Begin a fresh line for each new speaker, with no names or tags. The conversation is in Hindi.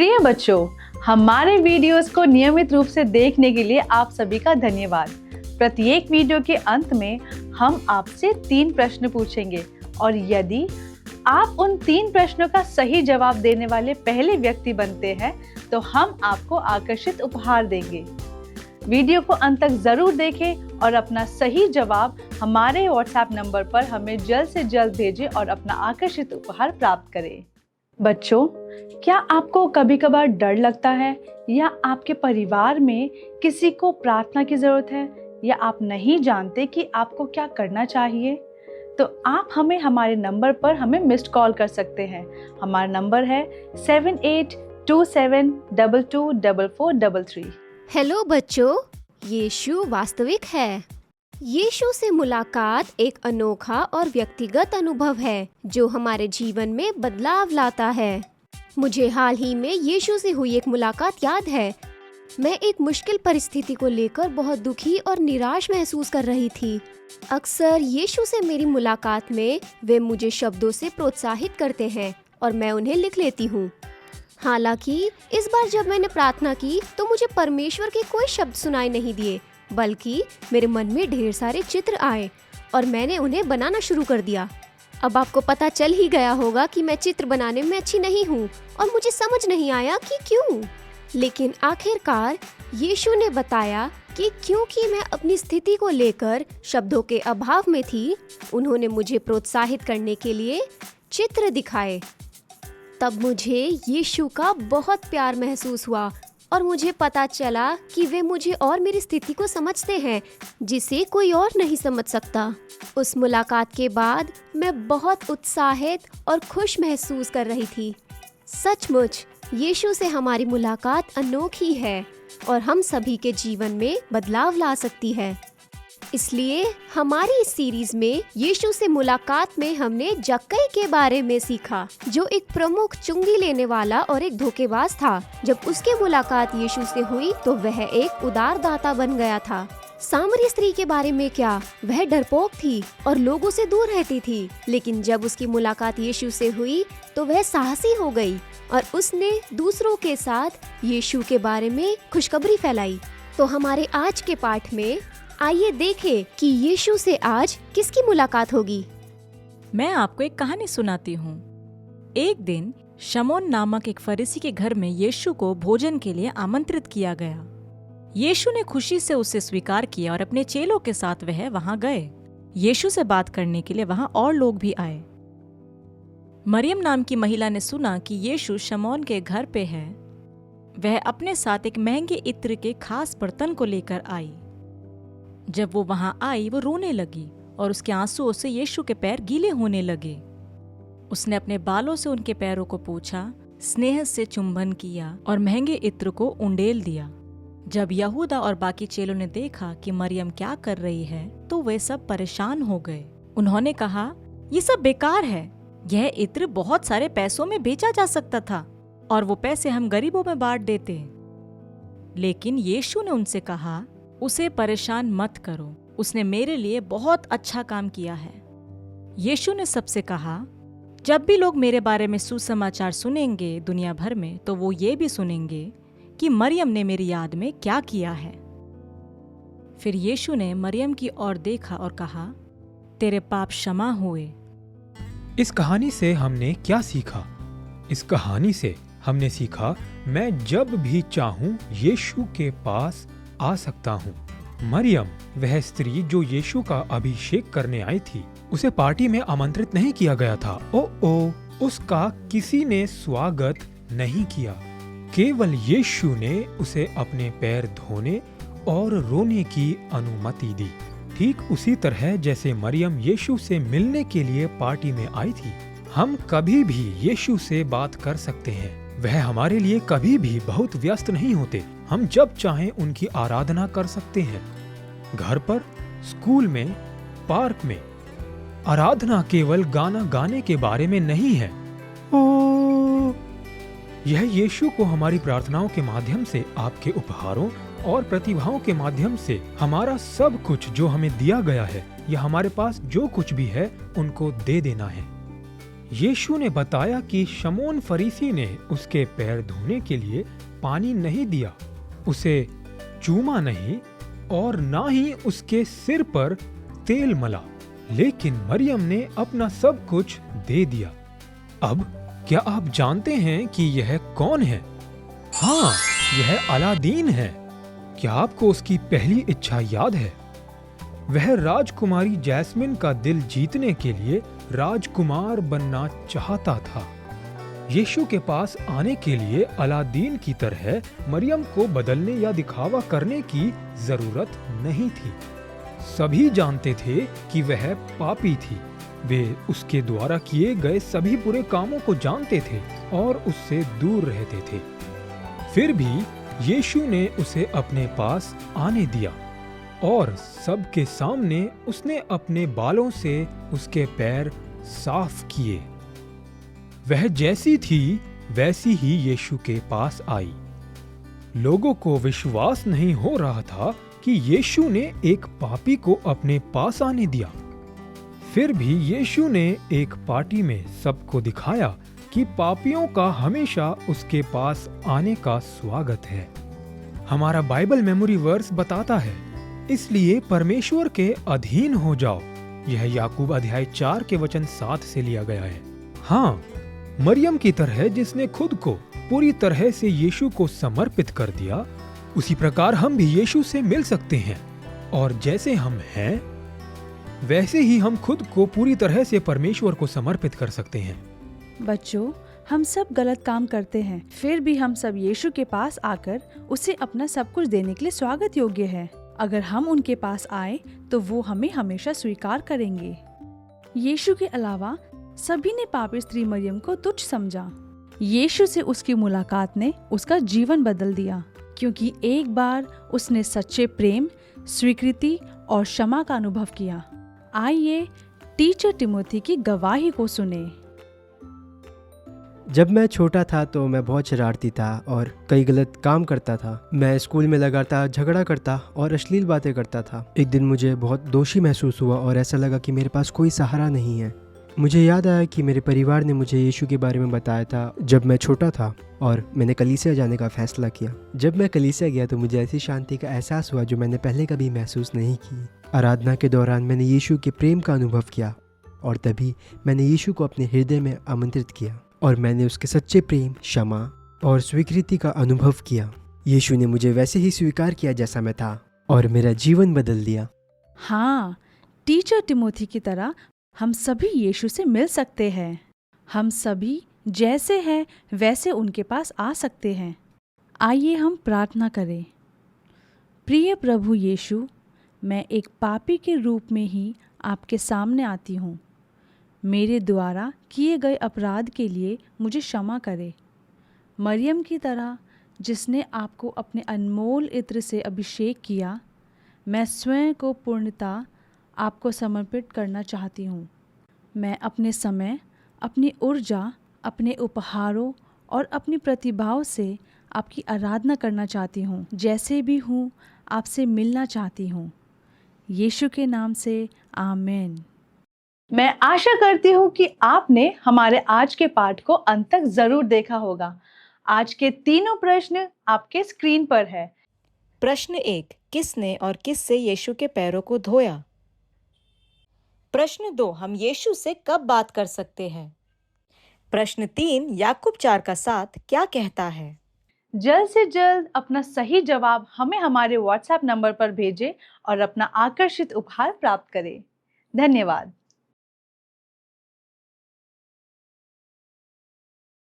प्रिय बच्चों, हमारे वीडियोस को नियमित रूप से देखने के लिए आप सभी का धन्यवाद। प्रत्येक वीडियो के अंत में हम आपसे 3 प्रश्न पूछेंगे और यदि आप उन 3 प्रश्नों का सही जवाब देने वाले पहले व्यक्ति बनते हैं तो हम आपको आकर्षित उपहार देंगे। वीडियो को अंत तक जरूर देखें और अपना सही जवाब हमारे व्हाट्सएप नंबर पर हमें जल्द से जल्द भेजें और अपना आकर्षित उपहार प्राप्त करें। बच्चों, क्या आपको कभी कभार डर लगता है या आपके परिवार में किसी को प्रार्थना की जरूरत है या आप नहीं जानते कि आपको क्या करना चाहिए? तो आप हमारे नंबर पर हमें मिस्ड कॉल कर सकते हैं। हमारा नंबर है 7827224433।
हेलो बच्चों, यीशु वास्तविक है। यीशु से मुलाकात एक अनोखा और व्यक्तिगत अनुभव है जो हमारे जीवन में बदलाव लाता है। मुझे हाल ही में यीशु से हुई एक मुलाकात याद है। मैं एक मुश्किल परिस्थिति को लेकर बहुत दुखी और निराश महसूस कर रही थी। अक्सर यीशु से मेरी मुलाकात में वे मुझे शब्दों से प्रोत्साहित करते हैं और मैं उन्हें लिख लेती हूँ। हालांकि इस बार जब मैंने प्रार्थना की तो मुझे परमेश्वर के कोई शब्द सुनाई नहीं दिए, बल्कि मेरे मन में ढेर सारे चित्र आए और मैंने उन्हें बनाना शुरू कर दिया। अब आपको पता चल ही गया होगा कि मैं चित्र बनाने में अच्छी नहीं हूँ और मुझे समझ नहीं आया कि क्यों। लेकिन आखिरकार यीशु ने बताया कि क्योंकि मैं अपनी स्थिति को लेकर शब्दों के अभाव में थी, उन्होंने मुझे प्रोत्साहित करने के लिए चित्र दिखाए। तब मुझे यीशु का बहुत प्यार महसूस हुआ और मुझे पता चला कि वे मुझे और मेरी स्थिति को समझते हैं जिसे कोई और नहीं समझ सकता। उस मुलाकात के बाद मैं बहुत उत्साहित और खुश महसूस कर रही थी। सचमुच यीशु से हमारी मुलाकात अनोखी है और हम सभी के जीवन में बदलाव ला सकती है। इसलिए हमारी इस सीरीज में यीशु से मुलाकात में हमने जक्कई के बारे में सीखा, जो एक प्रमुख चुंगी लेने वाला और एक धोखेबाज था। जब उसकी मुलाकात यीशु से हुई तो वह एक उदार दाता बन गया था। सामरी स्त्री के बारे में क्या, वह डरपोक थी और लोगों से दूर रहती थी, लेकिन जब उसकी मुलाकात यीशु से हुई तो वह साहसी हो गई और उसने दूसरों के साथ यीशु के बारे में खुशखबरी फैलाई। तो हमारे आज के पाठ में आइए देखें कि यीशु से आज किसकी मुलाकात होगी।
मैं आपको एक कहानी सुनाती हूँ। एक दिन शमौन नामक एक फरीसी के घर में यीशु को भोजन के लिए आमंत्रित किया गया। यीशु ने खुशी से उसे स्वीकार किया और अपने चेलों के साथ वह वहां गए। यीशु से बात करने के लिए वहां और लोग भी आए। मरियम नाम की महिला ने सुना कि यीशु शमौन के घर पे है। वह अपने साथ एक महंगे इत्र के खास बर्तन को लेकर आई। जब वो वहां आई वो रोने लगी और उसके आंसुओं से यीशु के पैर गीले होने लगे। उसने अपने बालों से उनके पैरों को पोंछा, स्नेह से चुंबन किया और महंगे इत्र को उंडेल दिया। जब यहूदा और बाकी चेलों ने देखा कि मरियम क्या कर रही है तो वे सब परेशान हो गए। उन्होंने कहा, ये सब बेकार है। यह इत्र बहुत सारे पैसों में बेचा जा सकता था और वो पैसे हम गरीबों में बांट देते। लेकिन यीशु ने उनसे कहा, उसे परेशान मत करो, उसने मेरे लिए बहुत अच्छा काम किया है। यीशु ने सबसे कहा, जब भी लोग मेरे बारे में सुसमाचार सुनेंगे दुनिया भर में, तो वो ये भी सुनेंगे कि मरियम ने मेरी याद में क्या किया है। फिर यीशु ने मरियम की ओर देखा और कहा, तेरे पाप क्षमा हुए।
इस कहानी से हमने क्या सीखा? इस कहानी से हमने सीखा, मैं जब भी चाहूं यीशु के पास आ सकता हूँ। मरियम, वह स्त्री जो यीशु का अभिषेक करने आई थी, उसे पार्टी में आमंत्रित नहीं किया गया था। उसका किसी ने स्वागत नहीं किया। केवल यीशु ने उसे अपने पैर धोने और रोने की अनुमति दी। ठीक उसी तरह जैसे मरियम यीशु से मिलने के लिए पार्टी में आई थी, हम कभी भी यीशु से बात कर सकते हैं। वह हमारे लिए कभी भी बहुत व्यस्त नहीं होते। हम जब चाहें उनकी आराधना कर सकते हैं। घर पर, स्कूल में, पार्क में। आराधना केवल गाना गाने के बारे में नहीं है। यह यीशु को हमारी प्रार्थनाओं के माध्यम से, आपके उपहारों और प्रतिभाओं के माध्यम से हमारा सब कुछ जो हमें दिया गया है या हमारे पास जो कुछ भी है उनको दे देना है। यीशु ने बताया कि शमौन फरीसी ने उसके पैर धोने के लिए पानी नहीं दिया, उसे चूमा नहीं और ना ही उसके सिर पर तेल मला, लेकिन मरियम ने अपना सब कुछ दे दिया। अब क्या आप जानते हैं कि यह कौन है? हाँ, यह अलादीन है। क्या आपको उसकी पहली इच्छा याद है? वह राजकुमारी जैस्मिन का दिल जीतने के लिए राजकुमार बनना चाहता था। यीशु के पास आने के लिए अलादीन की तरह मरियम को बदलने या दिखावा करने की जरूरत नहीं थी। सभी जानते थे कि वह पापी थी। वे उसके द्वारा किए गए सभी बुरे कामों को जानते थे और उससे दूर रहते थे। फिर भी यीशु ने उसे अपने पास आने दिया और सबके सामने उसने अपने बालों से उसके पैर साफ किए। वह जैसी थी वैसी ही यीशु के पास आई। लोगों को विश्वास नहीं हो रहा था कि यीशु ने एक पापी को अपने पास आने दिया। फिर भी यीशु ने एक पार्टी में सबको दिखाया कि पापियों का हमेशा उसके पास आने का स्वागत है। हमारा बाइबल मेमोरी वर्स बताता है, इसलिए परमेश्वर के अधीन हो जाओ। यह याकूब अध्याय 4 के वचन 7 से लिया गया है। हाँ, मरियम की तरह जिसने खुद को पूरी तरह से यीशु को समर्पित कर दिया, उसी प्रकार हम भी यीशु से मिल सकते हैं और जैसे हम हैं वैसे ही हम खुद को पूरी तरह से परमेश्वर को समर्पित कर सकते हैं।
बच्चों, हम सब गलत काम करते हैं, फिर भी हम सब यीशु के पास आकर उसे अपना सब कुछ देने के लिए स्वागत योग्य है। अगर हम उनके पास आए तो वो हमें हमेशा स्वीकार करेंगे। यीशु के अलावा सभी ने पापी स्त्री मरियम को तुच्छ समझा। यीशु से उसकी मुलाकात ने उसका जीवन बदल दिया, क्योंकि एक बार उसने सच्चे प्रेम, स्वीकृति और क्षमा का अनुभव किया। आइए टीचर टिमोथी की गवाही को सुने।
जब मैं छोटा था तो मैं बहुत शरारती था और कई गलत काम करता था। मैं स्कूल में लगातार झगड़ा करता और अश्लील बातें करता था। एक दिन मुझे बहुत दोषी महसूस हुआ और ऐसा लगा कि मेरे पास कोई सहारा नहीं है। मुझे याद आया कि मेरे परिवार ने मुझे यीशु के बारे में बताया था जब मैं छोटा था और मैंने कलीसिया जाने का फैसला किया। जब मैं कलीसिया गया तो मुझे ऐसी शांति का एहसास हुआ जो मैंने पहले कभी महसूस नहीं की। आराधना के दौरान मैंने यीशु के प्रेम का अनुभव किया और तभी मैंने यीशु को अपने हृदय में आमंत्रित किया और मैंने उसके सच्चे प्रेम, क्षमा और स्वीकृति का अनुभव किया। यीशु ने मुझे वैसे ही स्वीकार किया जैसा मैं था और मेरा जीवन बदल दिया।
हाँ, टीचर टिमोथी की तरह हम सभी यीशु से मिल सकते हैं। हम सभी जैसे हैं वैसे उनके पास आ सकते हैं। आइए हम प्रार्थना करें। प्रिय प्रभु यीशु, मैं एक पापी के रूप में ही आपके सामने आती हूँ। मेरे द्वारा किए गए अपराध के लिए मुझे क्षमा करें। मरियम की तरह जिसने आपको अपने अनमोल इत्र से अभिषेक किया, मैं स्वयं को पूर्णतः आपको समर्पित करना चाहती हूँ। मैं अपने समय, अपनी ऊर्जा, अपने उपहारों और अपनी प्रतिभाओं से आपकी आराधना करना चाहती हूँ। जैसे भी हूँ, आपसे मिलना चाहती हूँ। यीशु के नाम से आमीन। मैं आशा करती हूँ कि आपने हमारे आज के पाठ को अंत तक जरूर देखा होगा। आज के तीनों प्रश्न आपके स्क्रीन पर है।
प्रश्न 1, किसने और किससे यीशु के पैरों को धोया? प्रश्न 2, हम यीशु से कब बात कर सकते हैं? प्रश्न 3, याकूब 4:7 क्या कहता है?
जल्द से जल्द अपना सही जवाब हमें हमारे व्हाट्सएप नंबर पर भेजें और अपना आकर्षित उपहार प्राप्त करें। धन्यवाद।